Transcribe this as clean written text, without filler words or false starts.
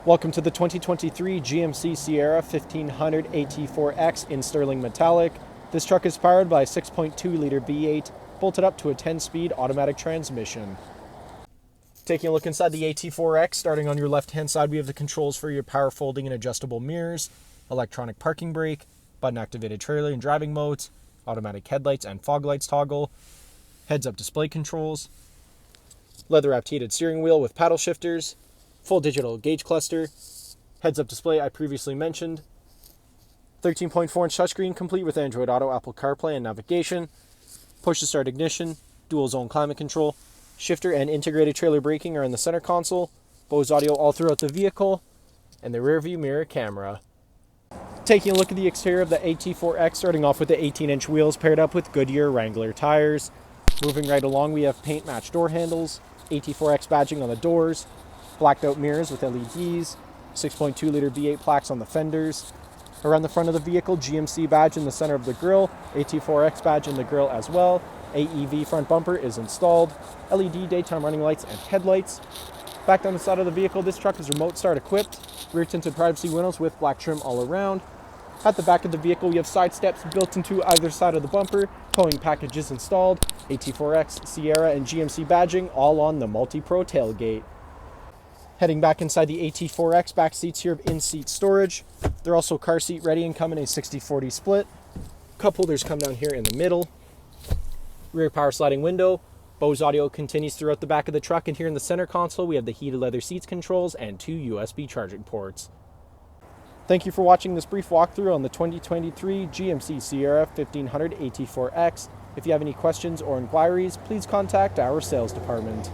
Welcome to the 2023 GMC Sierra 1500 AT4-X in sterling metallic. This truck is powered by a 6.2-liter V8 bolted up to a 10-speed automatic transmission. Taking a look inside the AT4-X, starting on your left-hand side, we have the controls for your power folding and adjustable mirrors, electronic parking brake, button-activated trailer and driving modes, automatic headlights and fog lights toggle, heads-up display controls, leather-wrapped heated steering wheel with paddle shifters, full digital gauge cluster, heads-up display I previously mentioned, 13.4-inch touchscreen complete with Android Auto, Apple CarPlay and navigation, push-to-start ignition, dual-zone climate control, shifter and integrated trailer braking are in the center console, Bose audio all throughout the vehicle, and the rear-view mirror camera. Taking a look at the exterior of the AT4-X, starting off with the 18-inch wheels paired up with Goodyear Wrangler tires. Moving right along, we have paint-matched door handles, AT4-X badging on the doors, blacked-out mirrors with LEDs, 6.2-liter V8 plaques on the fenders. Around the front of the vehicle, GMC badge in the center of the grille, AT4-X badge in the grille as well. AEV front bumper is installed, LED daytime running lights and headlights. Back down the side of the vehicle, this truck is remote start equipped, rear tinted privacy windows with black trim all around. At the back of the vehicle, we have side steps built into either side of the bumper, towing packages installed, AT4-X, Sierra, and GMC badging all on the MultiPro tailgate. Heading back inside the AT4-X, back seats here have in-seat storage. They're also car seat ready and come in a 60-40 split. Cup holders come down here in the middle. Rear power sliding window. Bose audio continues throughout the back of the truck, and here in the center console we have the heated leather seats controls and 2 USB charging ports. Thank you for watching this brief walkthrough on the 2023 GMC Sierra 1500 AT4-X. If you have any questions or inquiries, please contact our sales department.